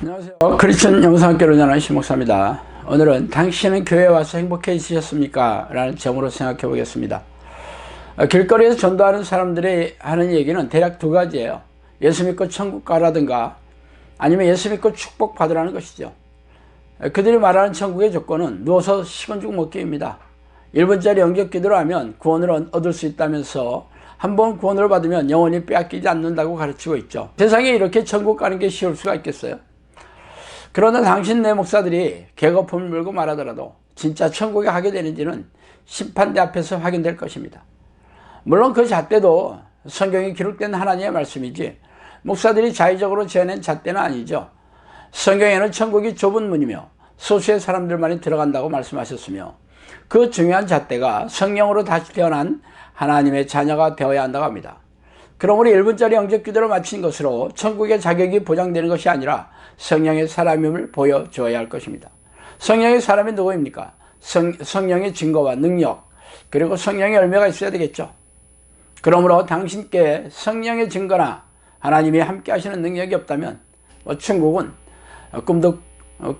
안녕하세요. 크리스천 영상학교를 운영하는 심목사입니다. 오늘은 당신은 교회에 와서 행복해지셨습니까? 라는 제목으로 생각해 보겠습니다. 길거리에서 전도하는 사람들이 하는 얘기는 대략 두 가지예요. 예수 믿고 천국 가라든가 아니면 예수 믿고 축복 받으라는 것이죠. 그들이 말하는 천국의 조건은 누워서 식은 죽 먹기입니다. 1분짜리 영접 기도를 하면 구원을 얻을 수 있다면서 한 번 구원을 받으면 영원히 빼앗기지 않는다고 가르치고 있죠. 세상에 이렇게 천국 가는 게 쉬울 수가 있겠어요? 그러나 당신네 목사들이 개거품을 물고 말하더라도 진짜 천국에 가게 되는지는 심판대 앞에서 확인될 것입니다. 물론 그 잣대도 성경에 기록된 하나님의 말씀이지 목사들이 자의적으로 지어낸 잣대는 아니죠. 성경에는 천국이 좁은 문이며 소수의 사람들만이 들어간다고 말씀하셨으며 그 중요한 잣대가 성령으로 다시 태어난 하나님의 자녀가 되어야 한다고 합니다. 그러므로 1분짜리 영접 기도를 마친 것으로 천국의 자격이 보장되는 것이 아니라 성령의 사람임을 보여줘야 할 것입니다. 성령의 사람이 누구입니까? 성령의 증거와 능력, 그리고 성령의 열매가 있어야 되겠죠. 그러므로 당신께 성령의 증거나 하나님이 함께 하시는 능력이 없다면 천국은 꿈도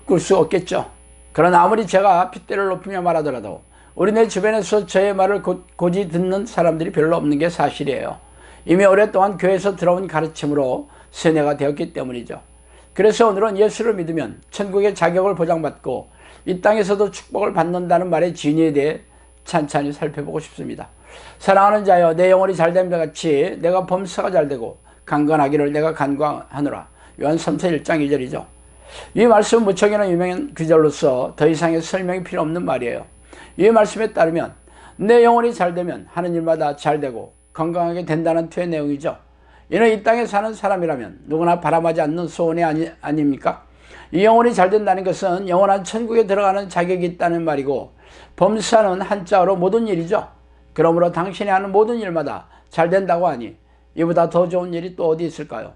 꿀 수 없겠죠. 그러나 아무리 제가 핏대를 높이며 말하더라도 우리네 주변에서 저의 말을 고지 듣는 사람들이 별로 없는 게 사실이에요. 이미 오랫동안 교회에서 들어온 가르침으로 세뇌가 되었기 때문이죠. 그래서 오늘은 예수를 믿으면 천국의 자격을 보장받고 이 땅에서도 축복을 받는다는 말의 진위에 대해 찬찬히 살펴보고 싶습니다. 사랑하는 자여, 내 영혼이 잘됨과 같이 내가 범사가 잘되고 강건하기를 내가 간구하노라. 요한 3서 1장 2절이죠. 이 말씀은 무척이나 유명한 구절로서 더 이상의 설명이 필요 없는 말이에요. 이 말씀에 따르면 내 영혼이 잘되면 하는 일마다 잘되고 건강하게 된다는 투의 내용이죠. 이는 이 땅에 사는 사람이라면 누구나 바람하지 않는 소원이 아닙니까? 이 영혼이 잘 된다는 것은 영원한 천국에 들어가는 자격이 있다는 말이고 범사는 한자어로 모든 일이죠. 그러므로 당신이 하는 모든 일마다 잘 된다고 하니 이보다 더 좋은 일이 또 어디 있을까요?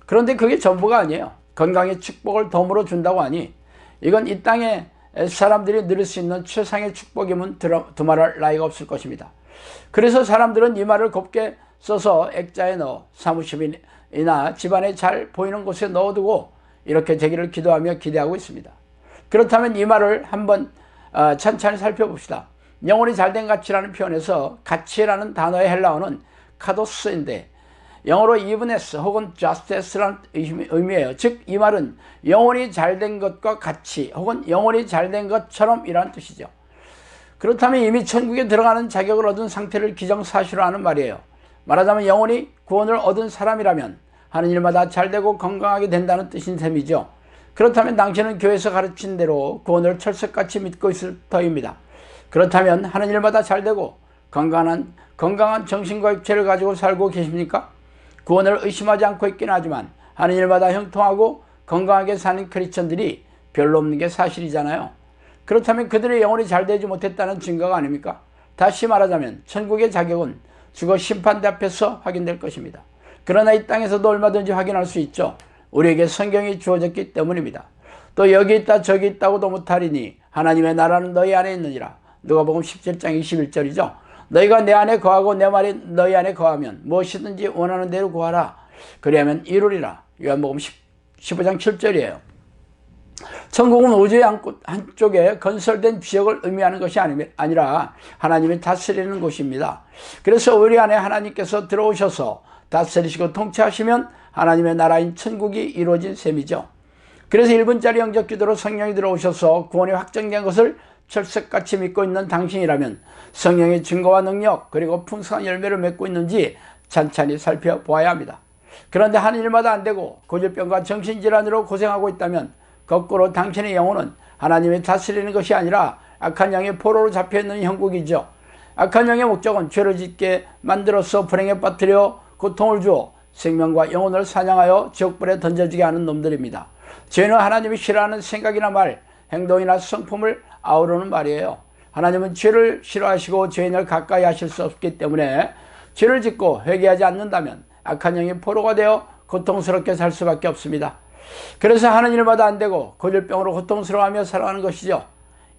그런데 그게 전부가 아니에요. 건강의 축복을 덤으로 준다고 하니 이건 이 땅에 사람들이 누릴 수 있는 최상의 축복임은 두말할 나위가 없을 것입니다. 그래서 사람들은 이 말을 곱게 써서 액자에 넣어 사무실이나 집안에 잘 보이는 곳에 넣어두고 이렇게 되기를 기도하며 기대하고 있습니다. 그렇다면 이 말을 한번 찬찬히 살펴봅시다. 영혼이 잘된 가치라는 표현에서 가치라는 단어의 헬라어는 카도스인데 영어로 eveness 혹은 justice라는 의미예요. 즉 이 말은 영혼이 잘된 것과 같이 혹은 영혼이 잘된 것처럼 이라는 뜻이죠. 그렇다면 이미 천국에 들어가는 자격을 얻은 상태를 기정사실화하는 말이에요. 말하자면 영혼이 구원을 얻은 사람이라면 하는 일마다 잘되고 건강하게 된다는 뜻인 셈이죠. 그렇다면 당신은 교회에서 가르친 대로 구원을 철석같이 믿고 있을 터입니다. 그렇다면 하는 일마다 잘되고 건강한 정신과 육체를 가지고 살고 계십니까? 구원을 의심하지 않고 있긴 하지만 하는 일마다 형통하고 건강하게 사는 크리스천들이 별로 없는 게 사실이잖아요. 그렇다면 그들의 영혼이 잘되지 못했다는 증거가 아닙니까? 다시 말하자면 천국의 자격은 죽어 심판대 앞에서 확인될 것입니다. 그러나 이 땅에서도 얼마든지 확인할 수 있죠. 우리에게 성경이 주어졌기 때문입니다. 또 여기 있다 저기 있다고도 못하리니 하나님의 나라는 너희 안에 있느니라. 누가복음 17장 21절이죠. 너희가 내 안에 거하고 내 말이 너희 안에 거하면 무엇이든지 원하는 대로 구하라. 그리하면 이루리라. 요한복음 15장 7절이에요. 천국은 우주의 한쪽에 건설된 지역을 의미하는 것이 아니라 하나님이 다스리는 곳입니다. 그래서 우리 안에 하나님께서 들어오셔서 다스리시고 통치하시면 하나님의 나라인 천국이 이루어진 셈이죠. 그래서 1분짜리 영적 기도로 성령이 들어오셔서 구원이 확정된 것을 철석같이 믿고 있는 당신이라면 성령의 증거와 능력 그리고 풍성한 열매를 맺고 있는지 찬찬히 살펴보아야 합니다. 그런데 하는 일마다 안 되고 고질병과 정신질환으로 고생하고 있다면 거꾸로 당신의 영혼은 하나님이 다스리는 것이 아니라 악한 영의 포로로 잡혀있는 형국이죠. 악한 영의 목적은 죄를 짓게 만들어서 불행에 빠뜨려 고통을 주어 생명과 영혼을 사냥하여 지옥불에 던져지게 하는 놈들입니다. 죄는 하나님이 싫어하는 생각이나 말, 행동이나 성품을 아우르는 말이에요. 하나님은 죄를 싫어하시고 죄인을 가까이 하실 수 없기 때문에 죄를 짓고 회개하지 않는다면 악한 영의 포로가 되어 고통스럽게 살 수밖에 없습니다. 그래서 하는 일마다 안 되고 고질병으로 고통스러워하며 살아가는 것이죠.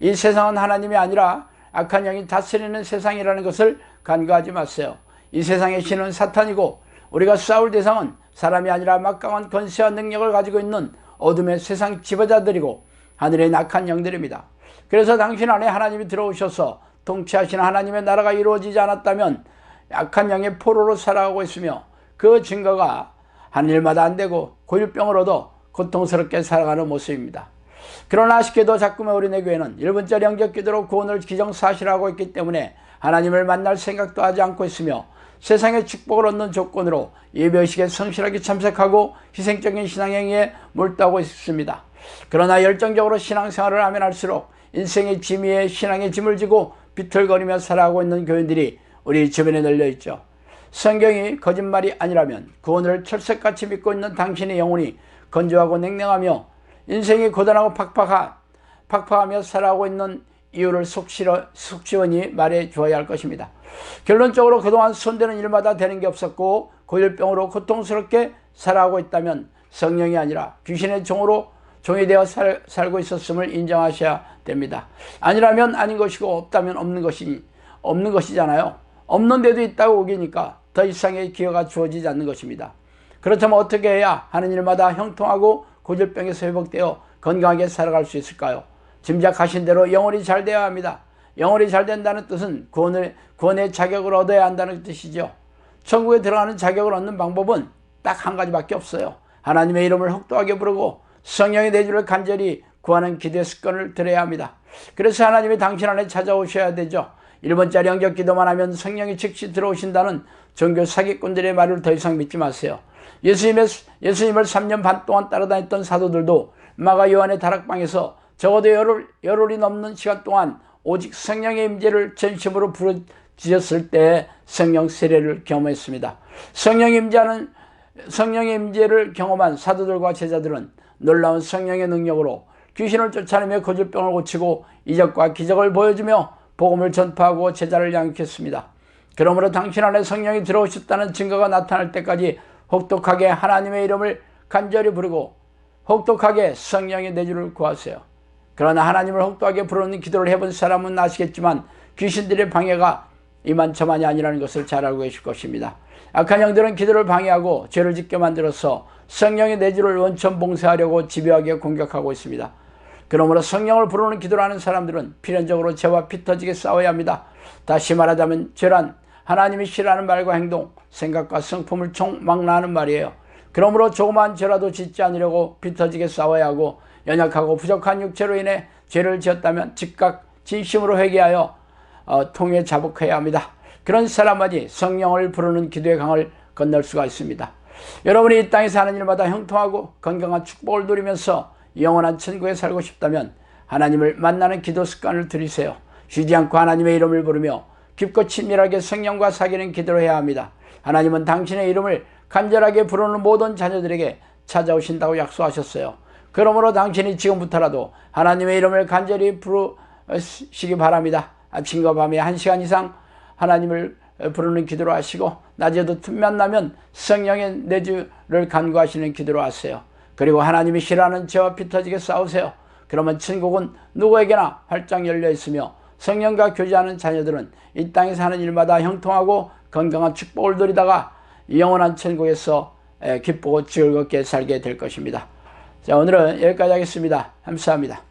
이 세상은 하나님이 아니라 악한 영이 다스리는 세상이라는 것을 간과하지 마세요. 이 세상의 신은 사탄이고 우리가 싸울 대상은 사람이 아니라 막강한 권세와 능력을 가지고 있는 어둠의 세상 지배자들이고 하늘의 악한 영들입니다. 그래서 당신 안에 하나님이 들어오셔서 통치하시는 하나님의 나라가 이루어지지 않았다면 악한 영의 포로로 살아가고 있으며 그 증거가 하는 일마다 안 되고 고질병을 얻어 고통스럽게 살아가는 모습입니다. 그러나 아쉽게도 자꾸만 우리 내 교회는 1분짜리 영적 기도로 구원을 기정사실화하고 있기 때문에 하나님을 만날 생각도 하지 않고 있으며 세상의 축복을 얻는 조건으로 예배의식에 성실하게 참석하고 희생적인 신앙행위에 몰두하고 있습니다. 그러나 열정적으로 신앙생활을 하면 할수록 인생의 짐 위에 신앙의 짐을 지고 비틀거리며 살아가고 있는 교인들이 우리 주변에 널려있죠. 성경이 거짓말이 아니라면 구원을 철석같이 믿고 있는 당신의 영혼이 건조하고 냉랭하며 인생이 고단하고 팍팍하며 살아가고 있는 이유를 속 시원히 말해 주어야 할 것입니다. 결론적으로 그동안 손대는 일마다 되는 게 없었고 고질병으로 고통스럽게 살아가고 있다면 성령이 아니라 귀신의 종이 되어 살고 있었음을 인정하셔야 됩니다. 아니라면 아닌 것이고 없다면 없는 것이잖아요. 없는 데도 있다고 우기니까 더 이상의 기회가 주어지지 않는 것입니다. 그렇다면 어떻게 해야 하는 일마다 형통하고 고질병에서 회복되어 건강하게 살아갈 수 있을까요? 짐작하신 대로 영혼이 잘 되어야 합니다. 영혼이 잘 된다는 뜻은 구원의 자격을 얻어야 한다는 뜻이죠. 천국에 들어가는 자격을 얻는 방법은 딱 한 가지밖에 없어요. 하나님의 이름을 혹독하게 부르고 성령의 내주를 간절히 구하는 기도의 습관을 들여야 합니다. 그래서 하나님이 당신 안에 찾아오셔야 되죠. 1번짜리 영적 기도만 하면 성령이 즉시 들어오신다는 종교 사기꾼들의 말을 더 이상 믿지 마세요. 예수님을 3년 반 동안 따라다녔던 사도들도 마가 요한의 다락방에서 적어도 열흘이 넘는 시간 동안 오직 성령의 임재를 전심으로 부르짖었을 때 성령 세례를 경험했습니다. 성령의 임재를 경험한 사도들과 제자들은 놀라운 성령의 능력으로 귀신을 쫓아내며 고질병을 고치고 이적과 기적을 보여주며 복음을 전파하고 제자를 양육했습니다. 그러므로 당신 안에 성령이 들어오셨다는 증거가 나타날 때까지 혹독하게 하나님의 이름을 간절히 부르고 혹독하게 성령의 내주를 구하세요. 그러나 하나님을 혹독하게 부르는 기도를 해본 사람은 아시겠지만 귀신들의 방해가 이만저만이 아니라는 것을 잘 알고 계실 것입니다. 악한 영들은 기도를 방해하고 죄를 짓게 만들어서 성령의 내주를 원천 봉쇄하려고 집요하게 공격하고 있습니다. 그러므로 성령을 부르는 기도를 하는 사람들은 필연적으로 죄와 피 터지게 싸워야 합니다. 다시 말하자면 죄란 하나님이 싫어하는 말과 행동, 생각과 성품을 총망라하는 말이에요. 그러므로 조그마한 죄라도 짓지 않으려고 피 터지게 싸워야 하고 연약하고 부족한 육체로 인해 죄를 지었다면 즉각 진심으로 회개하여 통에 자복해야 합니다. 그런 사람만이 성령을 부르는 기도의 강을 건널 수가 있습니다. 여러분이 이 땅에 사는 일마다 형통하고 건강한 축복을 누리면서 영원한 천국에 살고 싶다면 하나님을 만나는 기도 습관을 들이세요. 쉬지 않고 하나님의 이름을 부르며 깊고 친밀하게 성령과 사귀는 기도를 해야 합니다. 하나님은 당신의 이름을 간절하게 부르는 모든 자녀들에게 찾아오신다고 약속하셨어요. 그러므로 당신이 지금부터라도 하나님의 이름을 간절히 부르시기 바랍니다. 아침과 밤에 1시간 이상 하나님을 부르는 기도로 하시고 낮에도 틈만 나면 성령의 내주를 간구하시는 기도로 하세요. 그리고 하나님이 싫어하는 죄와 피 터지게 싸우세요. 그러면 천국은 누구에게나 활짝 열려 있으며 성령과 교제하는 자녀들은 이 땅에 사는 일마다 형통하고 건강한 축복을 누리다가 영원한 천국에서 기쁘고 즐겁게 살게 될 것입니다. 자, 오늘은 여기까지 하겠습니다. 감사합니다.